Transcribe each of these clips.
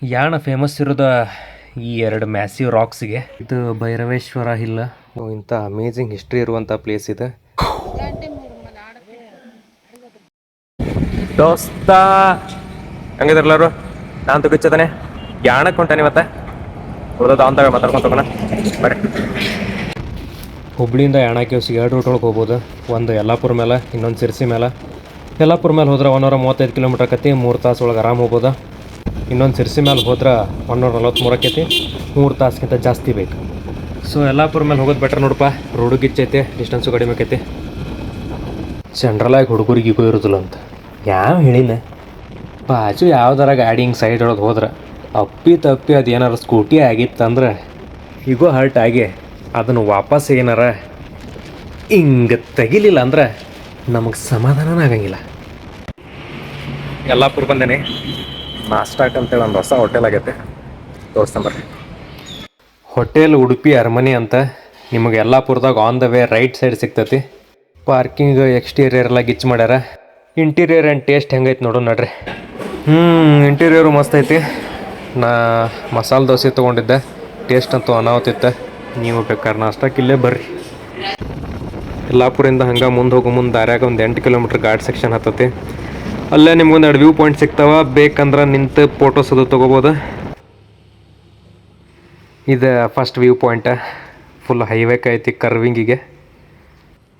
Yana famous ಇರೋದ ಈ ಎರಡು ಮ್ಯಾಸಿವ್ ರಾಕ್ಸ್ಗೆ. ಇದು ಭೈರವೇಶ್ವರ ಹಿಲ್. ಇಂಥ ಅಮೇಝಿಂಗ್ ಹಿಸ್ಟ್ರಿ ಇರುವಂಥ ಪ್ಲೇಸ್ ಇದೆ. ದೋಸ್ತ ಹಂಗಿದ್ರಲ್ಲರು ನಾನು ತುಗಿಚ್ಚತಾನೆ ಯಾಣಕ್ಕೆ ಹೊಂಟಾನೆ ಇವತ್ತ. ಉಳ್ದದ ಅಂತಾಗ ಮಾತಾಡ್ಕೊಂತ ಬರ್ರಿ. ಹುಬ್ಳಿಯಿಂದ ಯಾಣಕ್ಕೆ ಎರಡು ರೂಟ್ ಒಳಗೆ ಹೋಗ್ಬೋದು. ಒಂದು ಯಲ್ಲಾಪುರ ಮೇಲೆ, ಇನ್ನೊಂದು ಸಿರ್ಸಿ ಮೇಲೆ. ಯಲ್ಲಾಪುರ ಮೇಲೆ ಹೋದ್ರೆ 135 ಕಿಲೋಮೀಟ್ರ್ ಆಕತಿ, 3 ತಾಸು ಒಳಗೆ ಆರಾಮ್ ಹೋಗ್ಬೋದು. ಇನ್ನೊಂದು ಸಿರ್ಸಿ ಮೇಲೆ ಹೋದ್ರೆ 143 ಆಕೈತಿ, 3 ತಾಸ್ಗಿಂತ ಜಾಸ್ತಿ ಬೇಕು. ಸೊ ಯಲ್ಲಾಪುರ ಮೇಲೆ ಹೋಗೋದು ಬೆಟ್ರ್ ನೋಡಪ್ಪ. ರೋಡು ಗಿಚ್ಚೈತಿ, ಡಿಸ್ಟೆನ್ಸು ಕಡಿಮೆ ಆಕೈತಿ. ಜನರಲಾಗಿ ಹುಡುಗರಿಗೆ ಈಗೋ ಇರೋದಿಲ್ಲ ಅಂತ ಯಾವ ಹೇಳಿಲ್ಲ. ಬಾಜು ಯಾವ್ದಾರ ಗಾಡಿ ಹಿಂಗೆ ಸೈಡ್ ಒಳಗೆ ಹೋದ್ರೆ ಅಪ್ಪಿ ತಪ್ಪಿ ಅದು ಏನಾರು ಸ್ಕೂಟಿ ಆಗಿತ್ತಂದ್ರೆ ಈಗೋ ಹರ್ಟ್ ಆಗಿ ಅದನ್ನು ವಾಪಸ್ ಏನಾರ ಹಿಂಗೆ ತೆಗಿಲಿಲ್ಲ ಅಂದ್ರೆ ನಮಗೆ ಸಮಾಧಾನನೇ ಆಗಂಗಿಲ್ಲ. ಯಲ್ಲಾಪುರ ಬಂದೇನೆ. ನಾಸ್ಟಾಕ್ ಅಂತೇಳಿ ಒಂದು ಹೊಸ ಹೋಟೆಲ್ ಆಗೈತೆ, ತೋರಿಸ್ತಂಬರ್ರಿ. ಹೋಟೆಲ್ ಉಡುಪಿ ಅರಮನೆ ಅಂತ. ನಿಮಗೆ ಯಲ್ಲಾಪುರದಾಗ on the way right side ಸಿಗ್ತೈತಿ. ಪಾರ್ಕಿಂಗ್ ಎಕ್ಸ್ಟೀರಿಯರ್ ಎಲ್ಲ ಗಿಚ್ ಮಾಡ್ಯಾರ. ಇಂಟೀರಿಯರ್ ಆ್ಯಂಡ್ ಟೇಸ್ಟ್ ಹೆಂಗೈತೆ ನೋಡೋಣ ನಡ್ರಿ. ಇಂಟೀರಿಯರು ಮಸ್ತ್ ಐತಿ. ನಾ ಮಸಾಲೆ ದೋಸೆ ತೊಗೊಂಡಿದ್ದೆ, ಟೇಸ್ಟ್ ಅಂತೂ ಅನಾವತ್ತಿತ್ತು. ನೀವು ಬೇಕಾದ್ರೆ ನಾಷ್ಟಕ್ಕೆ ಇಲ್ಲೇ ಬರ್ರಿ. ಯಲ್ಲಾಪುರಿಂದ ಹಂಗೆ ಮುಂದೆ ಹೋಗೋ ಮುಂದೆ ದಾರ್ಯಾಗ ಒಂದು 8 ಕಿಲೋಮೀಟ್ರ್ ಗಾರ್ಡ್ ಸೆಕ್ಷನ್ ಹತ್ತತಿ. ಅಲ್ಲೇ ನಿಮ್ಗೊಂದು 2 ವ್ಯೂ ಪಾಯಿಂಟ್ ಸಿಗ್ತಾವ. ಬೇಕಂದ್ರೆ ನಿಂತು ಫೋಟೋಸ್ ಅದು ತೊಗೋಬೋದು. ಇದು ಫಸ್ಟ್ ವ್ಯೂ ಪಾಯಿಂಟ. ಫುಲ್ ಹೈವೇಕ್ ಐತಿ ಕರ್ವಿಂಗಿಗೆ.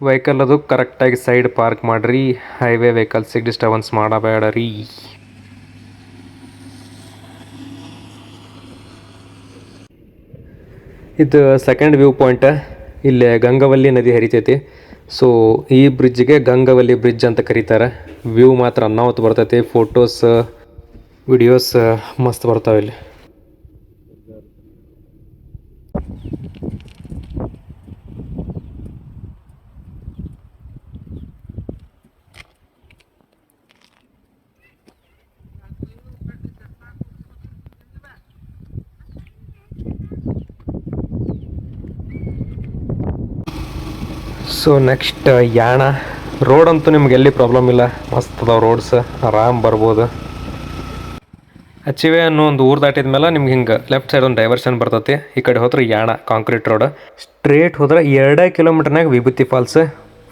ವೆಹಿಕಲ್ ಅದು ಕರೆಕ್ಟಾಗಿ ಸೈಡ್ ಪಾರ್ಕ್ ಮಾಡಿರಿ. ಹೈವೇ ವೆಹಿಕಲ್ಸಿಗೆ ಡಿಸ್ಟರ್ಬೆನ್ಸ್ ಮಾಡಬೇಡ್ರಿ. ಇದು ಸೆಕೆಂಡ್ ವ್ಯೂ ಪಾಯಿಂಟ. ಇಲ್ಲೇ ಗಂಗವಲ್ಲಿ ನದಿ ಹರಿತೈತಿ. ಸೊ ಈ ಬ್ರಿಡ್ಜ್ಗೆ ಗಂಗವಲ್ಲಿ ಬ್ರಿಡ್ಜ್ ಅಂತ ಕರೀತಾರೆ. ವ್ಯೂ ಮಾತ್ರ ಅನ್ನಾವತ್ತು ಬರ್ತೈತಿ. ಫೋಟೋಸ್ ವಿಡಿಯೋಸ್ ಮಸ್ತ್ ಬರ್ತಾವೆ ಇಲ್ಲಿ. So next Yana. ರೋಡ್ ಅಂತೂ ನಿಮ್ಗೆ ಎಲ್ಲಿ ಪ್ರಾಬ್ಲಮ್ ಇಲ್ಲ, ಮಸ್ತ್ ಅದಾವೆ ರೋಡ್ಸ್, ಆರಾಮ್ ಬರ್ಬೋದು. ಅಚಿವೆ ಅನ್ನೋ ಒಂದು ಊರು ದಾಟಿದ ಮೇಲೆ ನಿಮ್ಗೆ ಹಿಂಗೆ ಲೆಫ್ಟ್ ಸೈಡ್ ಒಂದು ಡೈವರ್ಷನ್ ಬರ್ತೈತಿ. ಈ ಕಡೆ ಹೋದ್ರೆ ಯಾಣ ಕಾಂಕ್ರೀಟ್ ರೋಡ್. ಸ್ಟ್ರೇಟ್ ಹೋದ್ರೆ 2 ಕಿಲೋಮೀಟ್ರ್ನಾಗ ವಿಭೂತಿ ಫಾಲ್ಸ್.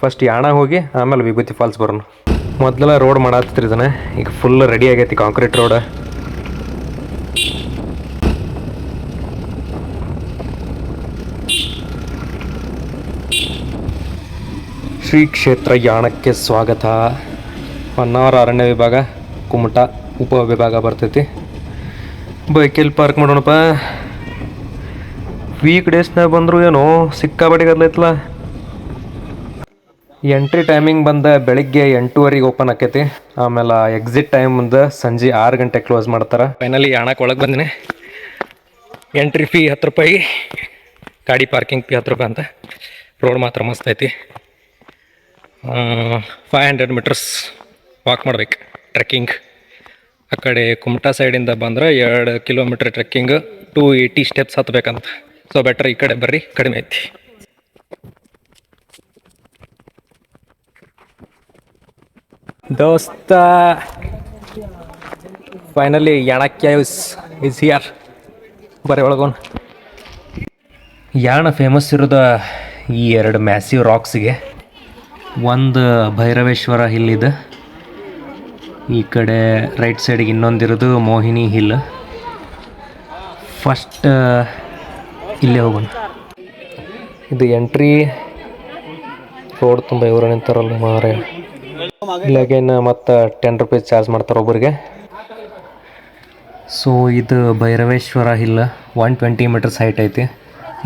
ಫಸ್ಟ್ ಯಾಣ ಹೋಗಿ ಆಮೇಲೆ ವಿಭೂತಿ ಫಾಲ್ಸ್ ಬರೋಣ. ಮೊದಲೆಲ್ಲ ರೋಡ್ ಮಾಡತ್ತಿರಿ ಇದನ್ನ, ಈಗ ಫುಲ್ ರೆಡಿ ಆಗೈತಿ ಕಾಂಕ್ರೀಟ್ ರೋಡ್. ಶ್ರೀ ಕ್ಷೇತ್ರ ಯಾಣಕ್ಕೆ ಸ್ವಾಗತ. ಹೊನ್ನಾವರ ಅರಣ್ಯ ವಿಭಾಗ, ಕುಮಟಾ ಉಪವಿಭಾಗ ಬರ್ತೈತಿ. ಬೈಕಲ್ಲಿ ಪಾರ್ಕ್ ಮಾಡೋಣಪ್ಪ. ವೀಕ್ ಡೇಸ್ನಾಗ ಬಂದರು ಏನೋ ಸಿಕ್ಕಾಬಡಿ ಗದ್ಲೈತಲ್ಲ. ಎಂಟ್ರಿ ಟೈಮಿಂಗ್ ಬಂದ ಬೆಳಿಗ್ಗೆ 8:30 ಓಪನ್ ಆಕೈತಿ. ಆಮೇಲೆ ಎಕ್ಸಿಟ್ ಟೈಮ್ ಬಂದು ಸಂಜೆ 6 ಗಂಟೆ ಕ್ಲೋಸ್ ಮಾಡ್ತಾರೆ. ಫೈನಲಿ ಯಾಣಕ್ಕೆ ಒಳಗೆ ಬಂದಿನಿ. ಎಂಟ್ರಿ ಫೀ 10 ರೂಪಾಯಿ, ಗಾಡಿ ಪಾರ್ಕಿಂಗ್ ಫೀ 10 ರೂಪಾಯಿ ಅಂತ. ರೋಡ್ ಮಾತ್ರ ಮಸ್ತ್ ಐತಿ. 500 ಮೀಟರ್ಸ್ ವಾಕ್ ಮಾಡ್ಬೇಕು, ಟ್ರೆಕ್ಕಿಂಗ್. ಆ ಕಡೆ ಕುಮಟಾ ಸೈಡಿಂದ ಬಂದ್ರೆ 2 ಕಿಲೋಮೀಟ್ರ್ ಟ್ರೆಕ್ಕಿಂಗ್, 280 ಸ್ಟೆಪ್ಸ್ ಹತ್ಬೇಕಂತ. ಸೊ ಬೆಟ್ರ್ ಈ ಕಡೆ ಬರ್ರಿ, ಕಡಿಮೆ ಐತಿ. ದೋಸ್ತ finally Yana caves is here. ಬರೀ ಒಳಗೋನ್. ಯಾಣ ಫೇಮಸ್ ಇರೋದ ಈ ಎರಡು ಮ್ಯಾಸಿವ್ ರಾಕ್ಸ್ಗೆ. ಒಂದು ಭೈರವೇಶ್ವರ ಹಿಲ್ ಇದೆ, ಈ ಕಡೆ ರೈಟ್ ಸೈಡಿಗೆ ಇನ್ನೊಂದಿರೋದು ಮೋಹಿನಿ ಹಿಲ್. ಫಸ್ಟ್ ಇಲ್ಲೇ ಹೋಗೋಣ. ಇದು ಎಂಟ್ರಿ ರೋಡ್. ತುಂಬ ಇವರು ನಿಂತಾರಲ್ಲ ಮಾರೆ. ಇಲ್ಲಾಗೇನು ಮತ್ತು 10 ರೂಪೀಸ್ ಚಾರ್ಜ್ ಮಾಡ್ತಾರೆ ಒಬ್ಬರಿಗೆ. ಸೊ ಇದು ಭೈರವೇಶ್ವರ ಹಿಲ್ 120 ಮೀಟರ್ಸ್ ಹೈಟ್ ಐತಿ.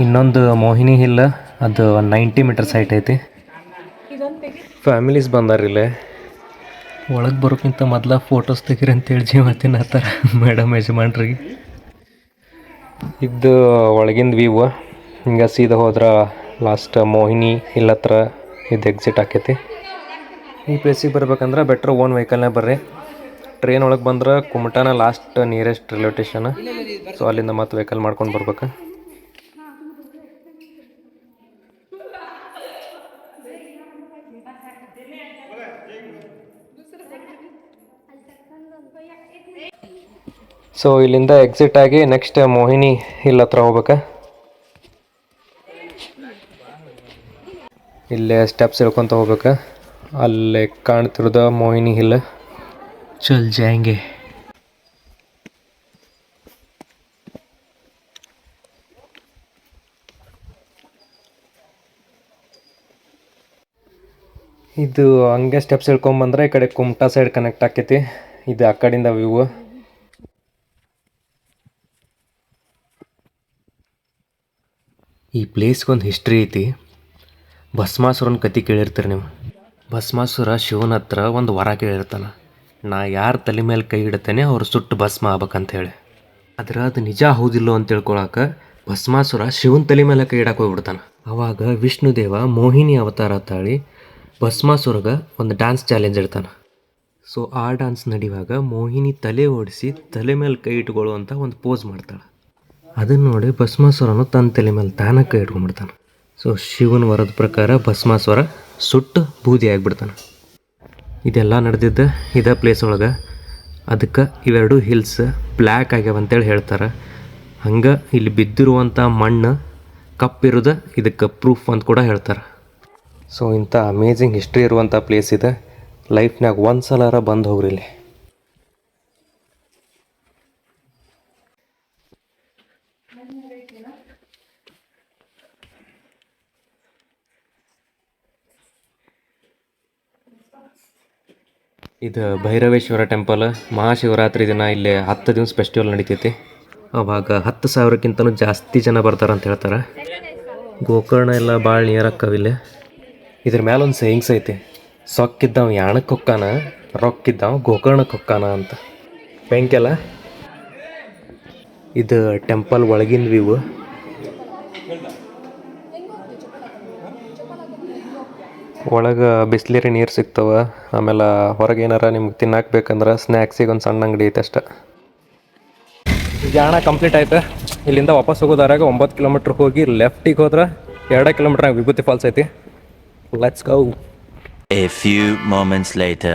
ಇನ್ನೊಂದು ಮೋಹಿನಿ ಹಿಲ್, ಅದು 90 ಮೀಟರ್ಸ್ ಹೈಟ್ ಐತಿ. ಫ್ಯಾಮಿಲೀಸ್ ಬಂದಾರಿಲ್ಲೇ. ಒಳಗೆ ಬರೋಕ್ಕಿಂತ ಮೊದಲ ಫೋಟೋಸ್ ತೆಗೀರಿ ಅಂತೇಳಿ ಜೀವತ್ತಿನತ್ತಾರ ಮೇಡಮ್ ಯಜಮಾನ್ರಿಗೆ. ಇದು ಒಳಗಿಂದ ವ್ಯೂ. ಹಿಂಗೆ ಸೀದಾ ಹೋದ್ರೆ ಲಾಸ್ಟ್ ಮೋಹಿನಿ ಹಿಲ್ ಹತ್ರ ಇದು ಎಕ್ಸಿಟ್ ಆಕೈತಿ. ಈ ಪ್ಲೇಸಿಗೆ ಬರ್ಬೇಕಂದ್ರೆ ಬೆಟ್ರ್ ಓನ್ ವೆಹಿಕಲ್ನೇ ಬರ್ರಿ. ಟ್ರೈನ್ ಒಳಗೆ ಬಂದ್ರೆ ಕುಮಟಾನ last nearest railway station. So ಅಲ್ಲಿಂದ ಮತ್ತೆ ವೆಹಿಕಲ್ ಮಾಡ್ಕೊಂಡು ಬರ್ಬೇಕು. ಸೊ ಇಲ್ಲಿಂದ ಎಕ್ಸಿಟ್ ಆಗಿ ನೆಕ್ಸ್ಟ್ ಮೋಹಿನಿ ಹಿಲ್ ಹತ್ರ ಹೋಗ್ಬೇಕಾ. ಇಲ್ಲೇ ಸ್ಟೆಪ್ಸ್ ಇಳ್ಕೊತ ಹೋಗ್ಬೇಕಾ. ಅಲ್ಲೇ ಕಾಣ್ತಿರೋದ ಮೋಹಿನಿ ಹಿಲ್. ಚಲ್ ಜಾಯಂಗೆ. ಇದು ಹಂಗೆ ಸ್ಟೆಪ್ಸ್ ಇಳ್ಕೊಂಬಂದ್ರೆ ಈ ಕಡೆ ಕುಮಟಾ ಸೈಡ್ ಕನೆಕ್ಟ್ ಆಕೈತಿ. ಇದು ಆ ಕಡೆಯಿಂದ ವ್ಯೂ. ಈ ಪ್ಲೇಸ್ಗೊಂದು ಹಿಸ್ಟ್ರಿ ಐತಿ. ಭಸ್ಮಾಸುರನ ಕತೆ ಕೇಳಿರ್ತೀರಿ ನೀವು. ಭಸ್ಮಾಸುರ ಶಿವನ ಹತ್ರ ಒಂದು ವರ ಕೇಳಿರ್ತಾನೆ, ನಾ ಯಾರ ತಲೆ ಮೇಲೆ ಕೈ ಇಡ್ತೇನೆ ಅವ್ರು ಸುಟ್ಟು ಭಸ್ಮ ಆಗ್ಬೇಕಂತ ಹೇಳಿ. ಆದ್ರೆ ಅದು ನಿಜ ಹೌದಿಲ್ಲೋ ಅಂತ ತಿಳ್ಕೊಳಕ್ಕೆ ಭಸ್ಮಾಸುರ ಶಿವನ ತಲೆ ಮೇಲೆ ಕೈ ಇಡಕ್ಕೆ ಹೋಗ್ಬಿಡ್ತಾನೆ. ಅವಾಗ ವಿಷ್ಣುದೇವ ಮೋಹಿನಿ ಅವತಾರ ತಾಳಿ ಭಸ್ಮಾಸುರಗೆ ಒಂದು ಡ್ಯಾನ್ಸ್ ಚಾಲೆಂಜ್ ಇಡ್ತಾನೆ. ಸೊ ಆ ಡ್ಯಾನ್ಸ್ ನಡೆಯುವಾಗ ಮೋಹಿನಿ ತಲೆ ಓಡಿಸಿ ತಲೆ ಮೇಲೆ ಕೈ ಇಟ್ಕೊಳ್ಳುವಂಥ ಒಂದು ಪೋಸ್ ಮಾಡ್ತಾಳೆ. ಅದನ್ನು ನೋಡಿ ಭಸ್ಮಾಸುರನು ತನ್ನ ತಲೆ ಮೇಲೆ ತಾನೇ ಕೈ ಇಟ್ಕೊಂಡ್ಬಿಡ್ತಾನೆ. ಸೊ ಶಿವನ ವರದ ಪ್ರಕಾರ ಭಸ್ಮಾಸುರ ಸುಟ್ಟು ಬೂದಿ ಆಗಿಬಿಡ್ತಾನೆ. ಇದೆಲ್ಲ ನಡೆದಿದ್ದ ಇದೇ ಪ್ಲೇಸ್ ಒಳಗೆ. ಅದಕ್ಕೆ ಇವೆರಡು ಹಿಲ್ಸ್ ಬ್ಲ್ಯಾಕ್ ಆಗ್ಯಾವ ಅಂತೇಳಿ ಹೇಳ್ತಾರೆ. ಹಂಗೆ ಇಲ್ಲಿ ಬಿದ್ದಿರುವಂಥ ಮಣ್ಣು ಕಪ್ಪಿರೋದು ಇದಕ್ಕೆ ಪ್ರೂಫ್ ಅಂತ ಕೂಡ ಹೇಳ್ತಾರೆ. ಸೊ ಇಂಥ ಅಮೇಝಿಂಗ್ ಹಿಸ್ಟ್ರಿ ಇರುವಂಥ ಪ್ಲೇಸ್ ಇದೆ. ಲೈಫ್ನಾಗ ಒಂದು ಸಲ ಬಂದು ಹೋಗ್ರಿ ಇಲ್ಲಿ. ಇದು ಭೈರವೇಶ್ವರ ಟೆಂಪಲ್. ಮಹಾಶಿವರಾತ್ರಿ ದಿನ ಇಲ್ಲಿ 10 ದಿವಸ ಫೆಸ್ಟಿವಲ್ ನಡೀತೈತಿ. ಅವಾಗ 10,000ಕ್ಕಿಂತಲೂ ಜಾಸ್ತಿ ಜನ ಬರ್ತಾರಂತ ಹೇಳ್ತಾರೆ. ಗೋಕರ್ಣ ಎಲ್ಲ ಭಾಳ ನಿಯರ್ ಆಕ್ಕವಿಲ್ಲ. ಇದ್ರ ಮೇಲೆ ಒಂದು ಸೇಯಿಂಗ್ಸ್ ಐತಿ, ಸೊಕ್ಕಿದ್ದವ ಯಾಣಕ್ಕೆ ಹೊಕ್ಕಾನ, ರೊಕ್ಕಿದ್ದವ ಗೋಕರ್ಣಕ್ಕೆ ಹೊಕ್ಕಾನ ಅಂತ. ಬೆಂಕೆಲ್ಲ ಇದು ಟೆಂಪಲ್ ಒಳಗಿನ ವ್ಯೂ. ಒಳಗೆ ಬಿಸ್ಲೇರಿ ನೀರು ಸಿಗ್ತವೆ. ಆಮೇಲೆ ಹೊರಗೆ ಏನಾರ ನಿಮ್ಗೆ ತಿನ್ನಕ್ಕೆ ಬೇಕಂದ್ರೆ ಸ್ನ್ಯಾಕ್ಸಿಗೆ ಒಂದು ಸಣ್ಣ ಅಂಗಡಿ ಐತೆ ಅಷ್ಟೆ. ಯಾಣ ಕಂಪ್ಲೀಟ್ ಆಯ್ತು. ಇಲ್ಲಿಂದ ವಾಪಸ್ ಹೋಗೋದಾರಾಗ 9 ಕಿಲೋಮೀಟ್ರ್ ಹೋಗಿ ಲೆಫ್ಟಿಗೆ ಹೋದ್ರೆ 2 ಕಿಲೋಮೀಟ್ರ್ ವಿಭೂತಿ ಫಾಲ್ಸ್ ಐತಿ. Let's go. A few moments later.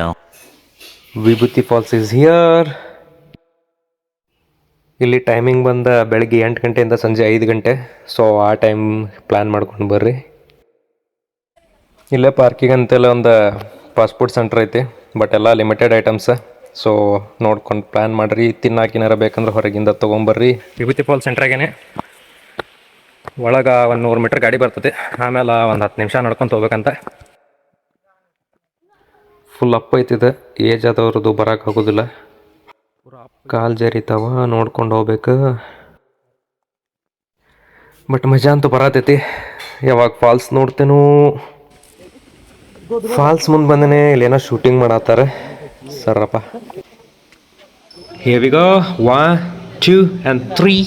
ವಿಭೂತಿ ಫಾಲ್ಸ್ ಇಸ್ ಹಿಯರ್. ಇಲ್ಲಿ ಟೈಮಿಂಗ್ ಬಂದ ಬೆಳಗ್ಗೆ 8 ಗಂಟೆಯಿಂದ ಸಂಜೆ 5 ಗಂಟೆ. ಸೊ ಆ ಟೈಮ್ ಪ್ಲ್ಯಾನ್ ಮಾಡ್ಕೊಂಡು ಬರ್ರಿ. ಇಲ್ಲೇ ಪಾರ್ಕಿಂಗ್ ಅಂತೆಲ್ಲ ಒಂದು ಫಾಸ್ಟ್ ಫುಡ್ ಸೆಂಟರ್ ಐತಿ, ಬಟ್ ಎಲ್ಲ ಲಿಮಿಟೆಡ್ ಐಟಮ್ಸ್. ಸೊ ನೋಡ್ಕೊಂಡು ಪ್ಲ್ಯಾನ್ ಮಾಡಿರಿ. ತಿನ್ನಾಕಿನಾರ ಬೇಕಂದ್ರೆ ಹೊರಗಿಂದ ತೊಗೊಂಬರ್ರಿ. ವಿಭೂತಿ ಫಾಲ್ಸ್ ಸೆಂಟ್ರಾಗೇನೆ ಒಳಗೆ 100 ಮೀಟ್ರ್ ಗಾಡಿ ಬರ್ತದೆ. ಆಮೇಲೆ ಒಂದು 10 ನಿಮಿಷ ನಡ್ಕೊಂಡು ಹೋಗ್ಬೇಕಂತ. ಫುಲ್ ಅಪ್ ಐತಿದೆ. ಏಜ್ ಆದವ್ರದ್ದು ಬರೋಕೆ ಆಗೋದಿಲ್ಲ, ಕಾಲು ಜರಿತಾವ, ನೋಡ್ಕೊಂಡು ಹೋಗ್ಬೇಕು. ಬಟ್ ಮಜಾ ಅಂತೂ ಬರತೈತಿ. ಯಾವಾಗ ಫಾಲ್ಸ್ ನೋಡ್ತೇನೋ. ಫಾಲ್ಸ್ ಮುಂದೆ ಬಂದೇ ಇಲ್ಲೇನೋ ಶೂಟಿಂಗ್ ಮಾಡತ್ತಾರೆ ಸರ್ರಪ್ಪ. Here we go. 1, 2 and 3.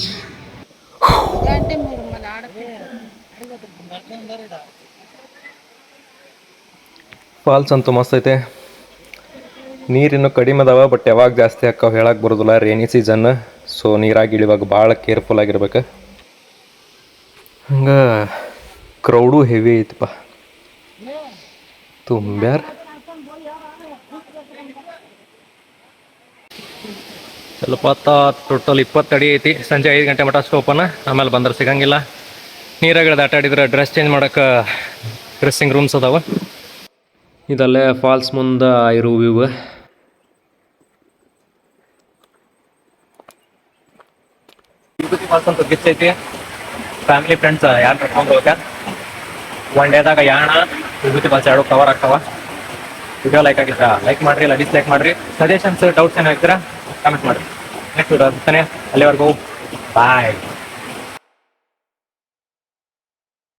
Falls ಅಂತೂ ಮಸ್ತ್ ಐತೆ. ನೀರಿನ್ನೂ ಕಡಿಮೆ ಅದಾವ, ಬಟ್ ಯಾವಾಗ ಜಾಸ್ತಿ ಆಕ್ಕವ ಹೇಳಕ್ಕೆ ಬರೋದಿಲ್ಲ. Rainy season. ಸೊ ನೀರಾಗಿ ಇಳಿವಾಗ ಭಾಳ ಕೇರ್ಫುಲ್ ಆಗಿರ್ಬೇಕು. ಹಂಗೆ ಕ್ರೌಡು ಹೆವಿ ಐತಪ್ಪ, ತುಂಬ್ಯಾರ. ಸ್ವಲ್ಪ ಟೋಟಲ್ 20 ಅಡಿ ಐತಿ. ಸಂಜೆ 5 ಗಂಟೆ ಮಟ್ಟ ಅಷ್ಟು ಓಪನ್. ಆಮೇಲೆ ಬಂದ್ರೆ ಸಿಗಂಗಿಲ್ಲ. ನೀರಾಗಿಳ್ದು ಆಟ ಆಡಿದ್ರೆ ಡ್ರೆಸ್ ಚೇಂಜ್ ಮಾಡೋಕೆ ಡ್ರೆಸ್ಸಿಂಗ್ ರೂಮ್ಸ್ ಅದಾವ. ಇದಲ್ಲೇ ಫಾಲ್ಸ್ ಮುಂದೆ ಇರೋ ವ್ಯೂ. ವಿಭೂತಿ ಫಾಲ್ಸ್ ಅಂತ ಗಿಚ್ಚೈತಿ. ಫ್ಯಾಮಿಲಿ ಫ್ರೆಂಡ್ಸ್ ಯಾರು ಕರ್ಕೊಂಡು ಹೋಗಕ್ಕೆ 1 ಡೇದಾಗ ಯಾಣ ವಿಭೂತಿ ಫಾಲ್ಸ್ 2 ಕವರ್ ಆಗ್ತಾವ. ವಿಡಿಯೋ ಲೈಕ್ ಆಗಿದ್ರೆ ಲೈಕ್ ಮಾಡಿರಿ, ಇಲ್ಲ ಡಿಸ್ಲೈಕ್ ಮಾಡಿರಿ. ಸಜೆಷನ್ಸ್ ಡೌಟ್ಸ್ ಏನಾಗಿದ್ರೆ ಕಮೆಂಟ್ ಮಾಡಿರಿ. ನೆಕ್ಸ್ಟ್ ವಿಡಿಯೋ ಬರ್ತಾನೆ. ಅಲ್ಲಿವರೆಗೂ ಬಾಯ್.